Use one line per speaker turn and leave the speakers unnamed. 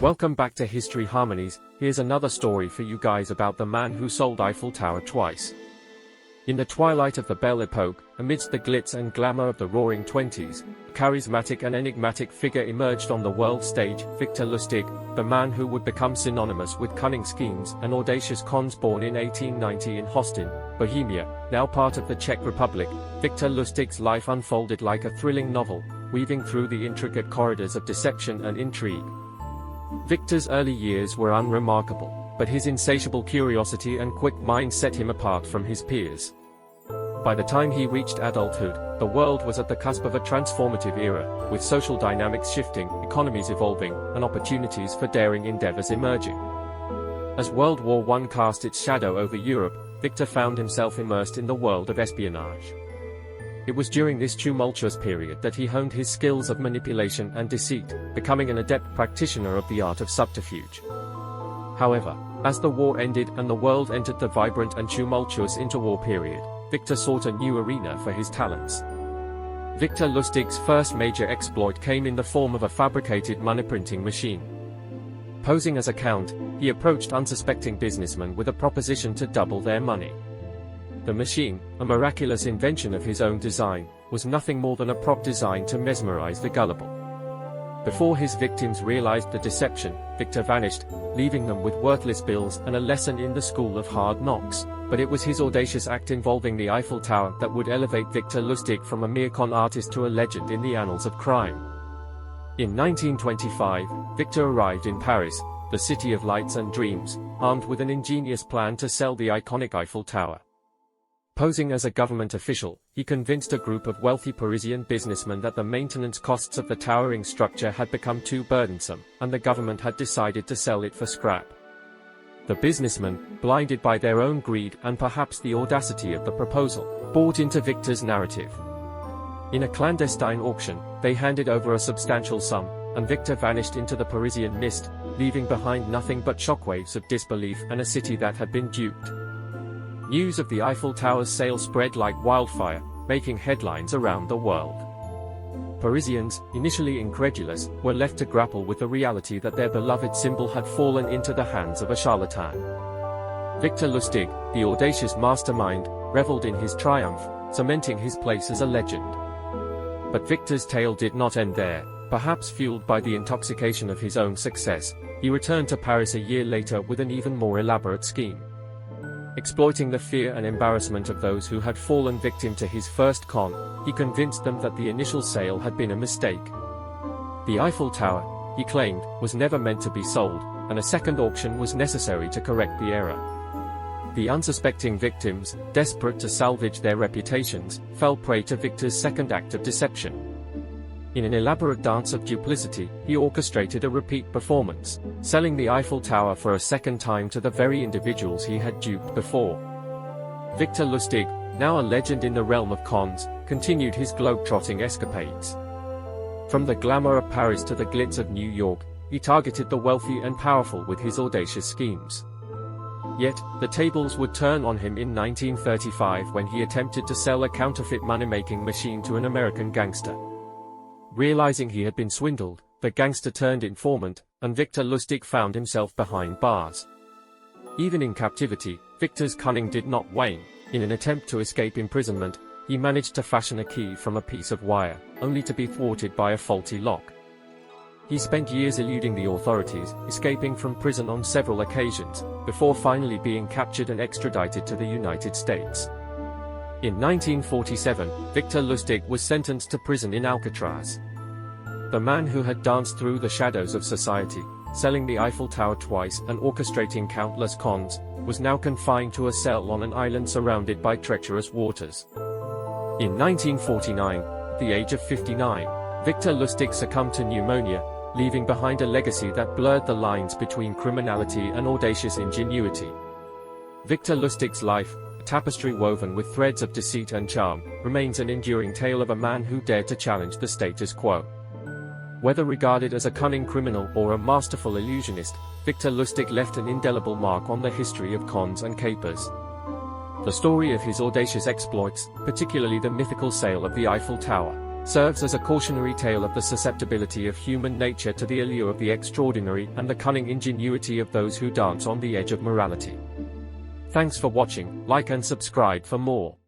Welcome back to History Harmonies. Here's another story for you guys about the man who sold Eiffel Tower twice. In the twilight of the Belle Époque, amidst the glitz and glamour of the roaring Twenties, a charismatic and enigmatic figure emerged on the world stage, Victor Lustig, the man who would become synonymous with cunning schemes and audacious cons. Born in 1890 in Hostin, Bohemia, now part of the Czech Republic, Victor Lustig's life unfolded like a thrilling novel, weaving through the intricate corridors of deception and intrigue. Victor's early years were unremarkable, but his insatiable curiosity and quick mind set him apart from his peers. By the time he reached adulthood, the world was at the cusp of a transformative era, with social dynamics shifting, economies evolving, and opportunities for daring endeavors emerging. As World War I cast its shadow over Europe, Victor found himself immersed in the world of espionage. It was during this tumultuous period that he honed his skills of manipulation and deceit, becoming an adept practitioner of the art of subterfuge. However, as the war ended and the world entered the vibrant and tumultuous interwar period, Victor sought a new arena for his talents. Victor Lustig's first major exploit came in the form of a fabricated money printing machine. Posing as a count, he approached unsuspecting businessmen with a proposition to double their money. The machine, a miraculous invention of his own design, was nothing more than a prop designed to mesmerize the gullible. Before his victims realized the deception, Victor vanished, leaving them with worthless bills and a lesson in the school of hard knocks. But it was his audacious act involving the Eiffel Tower that would elevate Victor Lustig from a mere con artist to a legend in the annals of crime. In 1925, Victor arrived in Paris, the city of lights and dreams, armed with an ingenious plan to sell the iconic Eiffel Tower. Posing as a government official, he convinced a group of wealthy Parisian businessmen that the maintenance costs of the towering structure had become too burdensome, and the government had decided to sell it for scrap. The businessmen, blinded by their own greed and perhaps the audacity of the proposal, bought into Victor's narrative. In a clandestine auction, they handed over a substantial sum, and Victor vanished into the Parisian mist, leaving behind nothing but shockwaves of disbelief and a city that had been duped. News of the Eiffel Tower's sale spread like wildfire, making headlines around the world. Parisians, initially incredulous, were left to grapple with the reality that their beloved symbol had fallen into the hands of a charlatan. Victor Lustig, the audacious mastermind, reveled in his triumph, cementing his place as a legend. But Victor's tale did not end there. Perhaps fueled by the intoxication of his own success, he returned to Paris a year later with an even more elaborate scheme. Exploiting the fear and embarrassment of those who had fallen victim to his first con, he convinced them that the initial sale had been a mistake. The Eiffel Tower, he claimed, was never meant to be sold, and a second auction was necessary to correct the error. The unsuspecting victims, desperate to salvage their reputations, fell prey to Victor's second act of deception. In an elaborate dance of duplicity, he orchestrated a repeat performance, selling the Eiffel Tower for a second time to the very individuals he had duped before. Victor Lustig, now a legend in the realm of cons, continued his globe-trotting escapades. From the glamour of Paris to the glitz of New York, he targeted the wealthy and powerful with his audacious schemes. Yet, the tables would turn on him in 1935 when he attempted to sell a counterfeit money-making machine to an American gangster. Realizing he had been swindled, the gangster turned informant, and Victor Lustig found himself behind bars. Even in captivity, Victor's cunning did not wane. In an attempt to escape imprisonment, he managed to fashion a key from a piece of wire, only to be thwarted by a faulty lock. He spent years eluding the authorities, escaping from prison on several occasions, before finally being captured and extradited to the United States. In 1947, Victor Lustig was sentenced to prison in Alcatraz. The man who had danced through the shadows of society, selling the Eiffel Tower twice and orchestrating countless cons, was now confined to a cell on an island surrounded by treacherous waters. In 1949, at the age of 59, Victor Lustig succumbed to pneumonia, leaving behind a legacy that blurred the lines between criminality and audacious ingenuity. Victor Lustig's life, a tapestry woven with threads of deceit and charm, remains an enduring tale of a man who dared to challenge the status quo. Whether regarded as a cunning criminal or a masterful illusionist, Victor Lustig left an indelible mark on the history of cons and capers. The story of his audacious exploits, particularly the mythical sale of the Eiffel Tower, serves as a cautionary tale of the susceptibility of human nature to the allure of the extraordinary and the cunning ingenuity of those who dance on the edge of morality. Thanks for watching, like and subscribe for more.